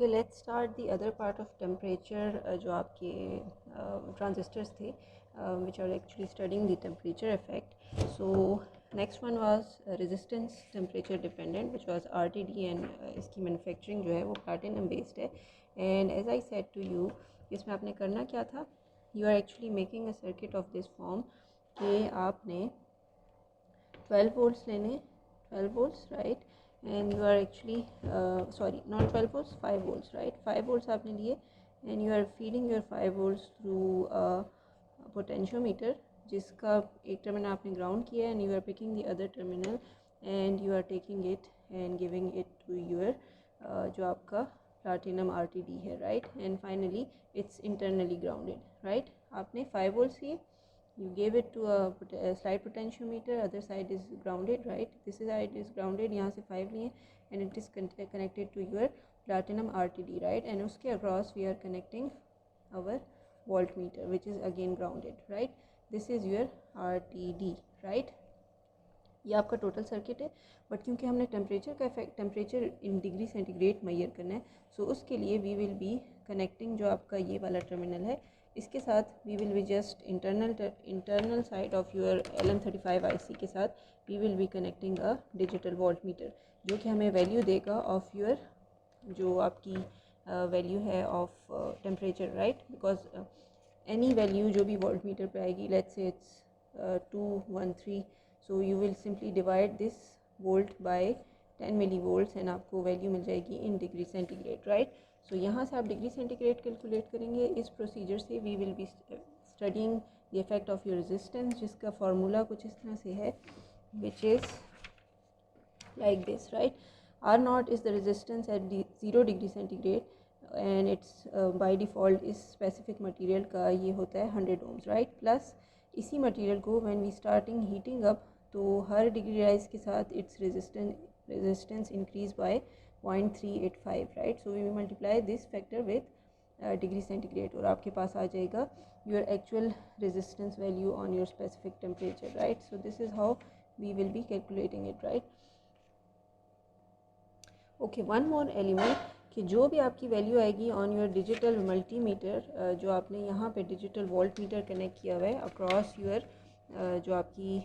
Okay, let's start the other part of temperature जो आपके transistors थे which are actually studying the temperature effect. So next one was resistance temperature dependent which was RTD and इसकी manufacturing जो है वो platinum based है. And as I said to you, इसमें आपने करना क्या था, you are actually making a circuit of this form कि आपने 12 volts लेने, 12 volts right, and you are actually sorry, not 12 volts, 5 volts right, 5 volts आपने लिए and you are feeding your 5 volts through a potentiometer जिसका एक terminal आपने ground किया है and you are picking the other terminal and you are taking it and giving it to your जो आपका platinum RTD है right, and finally it's internally grounded right. आपने 5 volts लिए, you gave it to a slide potentiometer, other side is grounded right, this side is grounded, यहाँ से 5 लिए and it is connected to your platinum RTD right, and उसके across we are connecting our voltmeter which is again grounded right. this is your RTD right. ये आपका total circuit है. But क्योंकि हमने temperature का effect, temperature in degree centigrade measure करना है, सो उसके लिए वी विल बी कनेक्टिंग जो आपका ये वाला टर्मिनल है इसके साथ we will be just internal side of your LM35 IC के साथ we will be connecting a digital voltmeter जो कि हमें वैल्यू देगा ऑफ योर जो आपकी वैल्यू है of temperature right. Because any value जो भी वोल्टमीटर पे आएगी, let's say it's 213, so you will simply divide this volt by 10 millivolts and आपको वैल्यू मिल जाएगी इन डिग्री सेंटीग्रेड राइट. सो यहाँ से आप डिग्री सेंटीग्रेड कैलकुलेट करेंगे. इस प्रोसीजर से we will be studying the effect of your resistance जिसका फार्मूला कुछ इस तरह से है which is like this right. R naught is the resistance at 0 degree centigrade and it's by default इस specific material का ये होता है 100 ohms right. plus इसी material को when we starting heating up तो हर डिग्री राइज के साथ its resistance increase by 0.385 right. so we will multiply this factor with degree centigrade और आपके पास आ जाएगा your actual resistance value on your specific temperature right. so this is how we will be calculating it right. Okay, one more element कि जो भी आपकी value आएगी on your digital multimeter जो आपने यहाँ पे डिजिटल वोल्ट मीटर कनेक्ट किया हुआ है अक्रॉस योर जो आपकी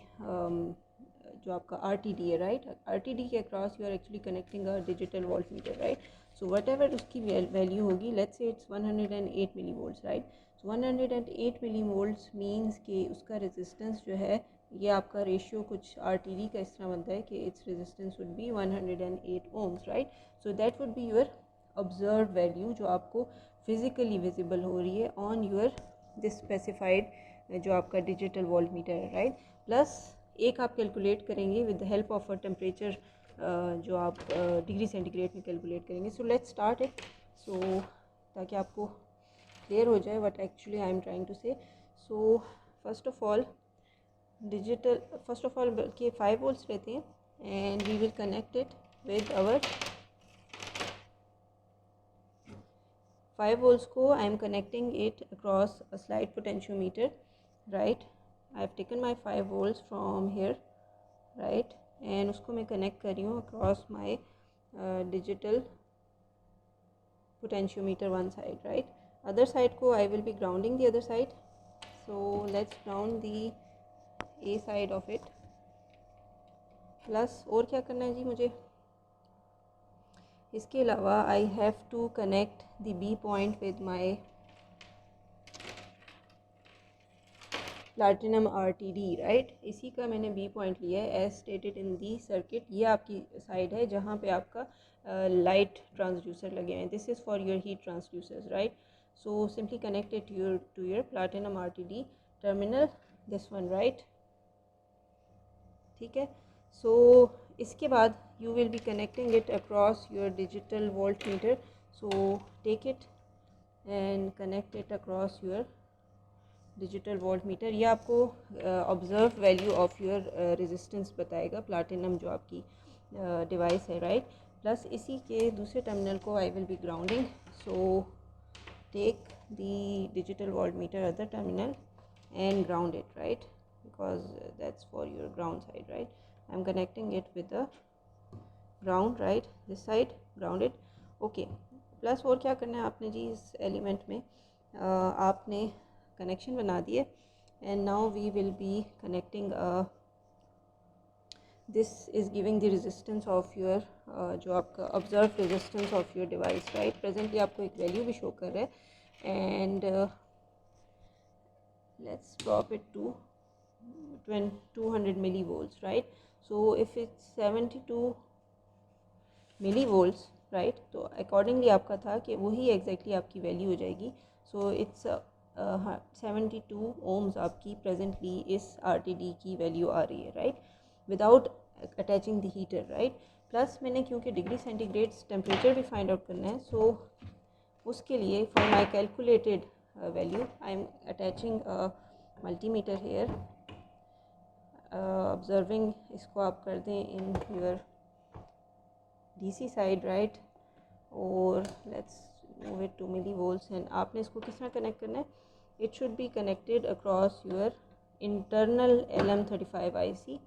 जो आपका RTD है राइट. RTD के across you are actually connecting a digital volt meter right. So whatever उसकी वैल्यू होगी, let's say it's 108 millivolts right. So 108 millivolts means कि उसका रेजिस्टेंस जो है ये आपका रेशियो कुछ RTD का इस तरह बनता है कि its resistance would be 108 ohms right. So that would be your observe value जो आपको फिजिकली विजिबल हो रही है ऑन योर दिस स्पेसिफाइड जो आपका डिजिटल वोल्ट मीटर है राइट. प्लस एक आप कैलकुलेट करेंगे with the help of a temperature जो आप डिग्री सेंटीग्रेड में कैलकुलेट करेंगे. So let's start it. So ताकि आपको क्लियर हो जाए what actually I am trying to say. So first of all बल्कि 5 वोल्ट्स रहते हैं and we will connect it with our 5 volts को I am connecting it across a slide potentiometer right. I have taken my 5 volts from here right and उसको मैं connect कर रही हूँ across my digital potentiometer one side right. Other side को I will be grounding the other side. So let's ground the a side of it. Plus और क्या करना है जी मुझे, इसके अलावा I have to connect the B point with my platinum RTD right. इसी का मैंने बी पॉइंट लिया है as stated in the circuit. ये आपकी साइड है जहाँ पे आपका लाइट ट्रांसड्यूसर लगे हैं. This is for your heat transducers right. So simply connected to your platinum RTD terminal, this one right. ठीक है. सो इसके बाद you will be connecting it across your digital voltmeter. so take it and connect it across your digital voltmeter. ये आपको observe value of your resistance बताएगा platinum जो आपकी device है राइट. प्लस इसी के दूसरे टर्मिनल को I will be grounding. so take the digital voltmeter other terminal and ground it right, because that's for your ground side right. I'm connecting it with the ground right, this side grounded. okay, plus और क्या करना है आपने जी इस element में, आपने connection बना दिए and now we will be connecting this is giving the resistance of your जो आपका observe resistance of your device, right. Presently आपको एक वैल्यू भी शो कर रहा है and let's drop it to 200 millivolts, right? So if it's 72 millivolts, right, तो accordingly आपका था कि वही exactly आपकी वैल्यू हो जाएगी. So it's 72 ohms आपकी presently इस RTD की वैल्यू आ रही है, right, without attaching the heater, right. Plus मैंने क्योंकि डिग्री सेंटीग्रेड टेम्परेचर भी फाइंड आउट करना है, so उसके लिए for my calculated value I am attaching multimeter here, observing इसको आप कर दें in your DC side, right, और let's move it to millivolts. And आपने इसको किस तरह कनेक्ट करना है, it should be connected across your internal LM35 IC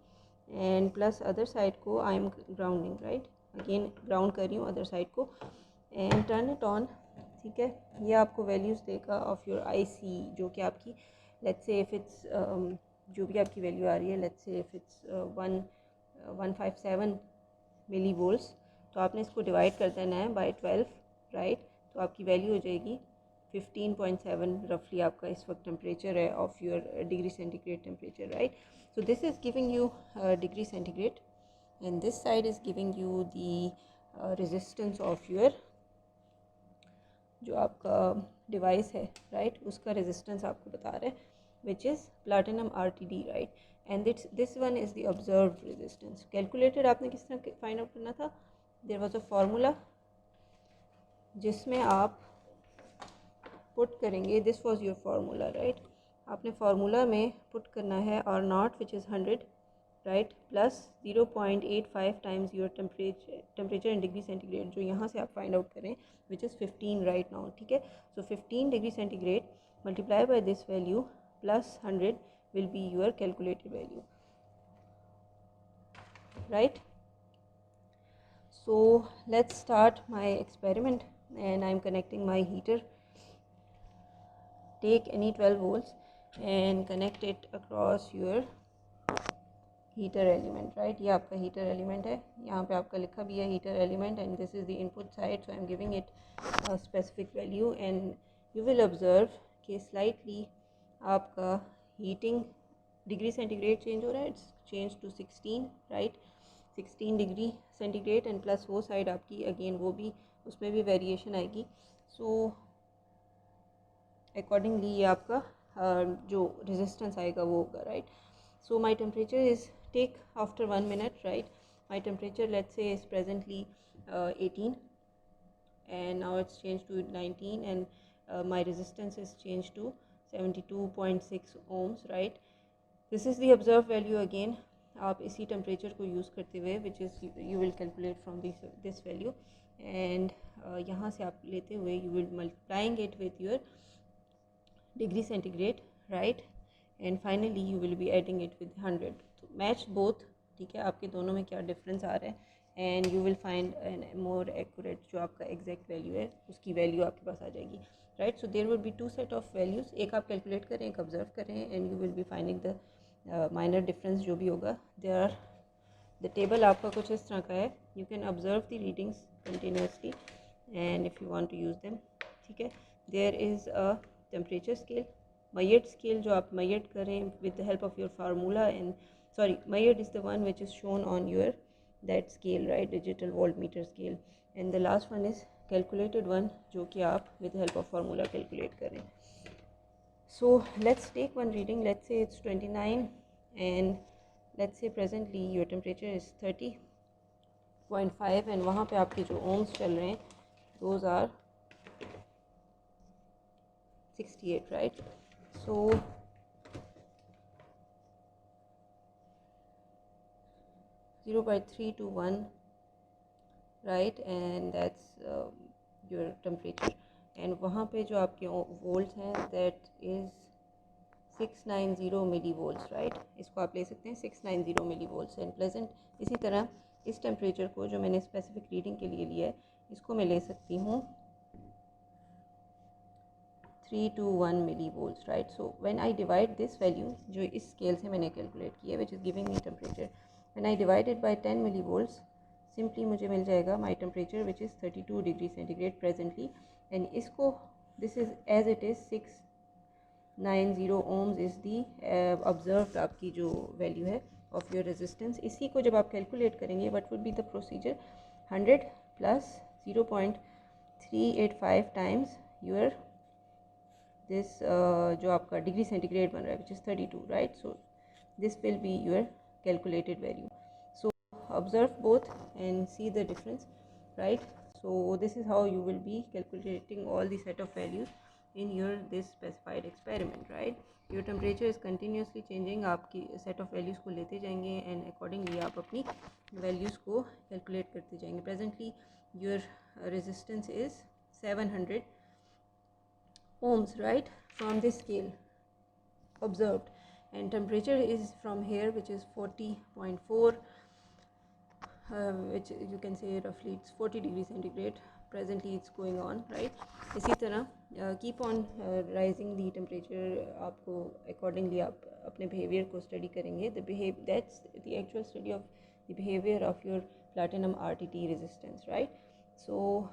and plus other side को I am grounding, right, again ground कर रही हूँ अदर साइड को एंड टर्न इट ऑन. ठीक है, ये आपको वैल्यूज़ देगा ऑफ योर IC जो कि आपकी लेट्स से इफ़ इट्स जो भी आपकी वैल्यू आ रही है, let's say if it's 157 milli volts, तो आपने इसको डिवाइड कर देना है बाय 12, राइट. तो आपकी वैल्यू हो जाएगी 15.7 रफली आपका इस वक्त टेम्परेचर है of your degree centigrade temperature, right. So this is giving you degree centigrade and this side is giving you the resistance of your जो आपका डिवाइस है, राइट, उसका रेजिस्टेंस आपको बता रहा है which is platinum RTD, right. And this one is the observe resistance. Calculated आपने किस तरह फाइंड आउट करना था, देयर वाज अ फार्मूला जिसमें आप पुट करेंगे, this was your formula, right. आपने फार्मूला में पुट करना है R0 which is 100, right, plus 0.85 times your temperature in degree centigrade जो यहाँ से आप फाइंड आउट करें विच इज़ 15 राइट नाउ. ठीक है, सो 15 degree centigrade multiply by this value plus 100 will be your calculated value, right. So let's start my experiment and I'm connecting my heater. Take any 12 volts and connect it across your heater element, right. ये आपका heater element है, यहाँ पे आपका लिखा भी है heater element and this is the input side, so I'm giving it a specific value and you will observe कि slightly आपका heating degree centigrade change हो रहा है, it's changed to 16, right, 16 degree centigrade and plus वो side आपकी again वो भी उसमें भी वेरिएशन आएगी. सो अकॉर्डिंगली ये आपका जो रेजिस्टेंस आएगा वो होगा, right. So my temperature is take after 1 minute, right. My temperature let's say is presently 18 and now it's changed to 19 and my resistance is changed to 72.6 ohms, right. This is the observed value again. आप इसी temperature को use करते हुए which is you will calculate from this value and यहाँ से आप लेते हुए you will multiplying it with your degree centigrade, right, and finally you will be adding it with 100. तो मैच बोथ, ठीक है, आपके दोनों में क्या डिफरेंस आ रहा है and you will find N more accurate जो आपका एग्जैक्ट वैल्यू है उसकी वैल्यू आपके पास आ जाएगी, right. So there would be 2 set of values, एक आप कैलकुलेट करें एक ऑब्जर्व करें and you will be finding the minor difference जो भी होगा. देयर आर द टेबल आपका कुछ इस तरह का है, you can observe the readings continuously and if you want to use them, ठीक है. There is a temperature scale, Maillard scale जो आप Maillard करें with the help of your formula and sorry Maillard is the one which is shown on your that scale, right, digital voltmeter scale, and the last one is calculated one जो कि आप with the help of formula calculate करें. So let's take one reading, let's say it's 29 and let's say presently your temperature is 30.5 and वहाँ पे आपके जो ohms चल रहे हैं those are 68, right. So 0.3 to 1, right, and that's your temperature and वहाँ पे जो आपके वोल्ट्स हैं that is 690 millivolts, right. इसको आप ले सकते हैं 690 मिली वोल्ट्स एंड प्लेजेंट इसी तरह इस टेम्परेचर को जो मैंने स्पेसिफिक रीडिंग के लिए लिया है इसको मैं ले सकती हूँ 3 to 1 millivolts, right? So when I divide this value जो इस scale से मैंने calculate की है, which is giving me temperature, when I divide it by 10 millivolts, simply मुझे मिल जाएगा my temperature which is 32 degree centigrade presently, and इसको this is as it is 690 ohms is the observed आपकी जो value है of your resistance. इसी को जब आप calculate करेंगे, what would be the procedure? 100 plus 0.385 times your this जो आपका डिग्री सेंटीग्रेड बन रहा है which is 32, right? So this will be your calculated value. So observe both and see the difference, right? So this is how you will be calculating all the set of values in your this specified experiment, right? Your temperature is continuously changing, आपकी set of values को लेते जाएंगे and accordingly आप अपनी values को calculate करते जाएंगे. Presently your resistance is 700 ohms, right, from this scale observed, and temperature is from here which is 40.4, which you can say roughly it's 40 degree centigrade presently it's going on, right? इसी तरह keep on rising the temperature, आपको accordingly आप अपने behavior को study करेंगे. That's the actual study of the behavior of your platinum RTT resistance, right? So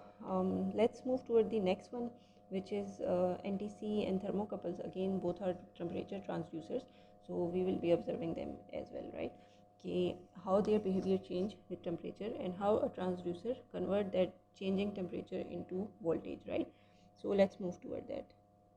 let's move toward the next one, which is NTC and thermocouples. Again, both are temperature transducers, so we will be observing them as well, right? Okay, how their behavior change with temperature and how a transducer convert that changing temperature into voltage, right? So let's move toward that.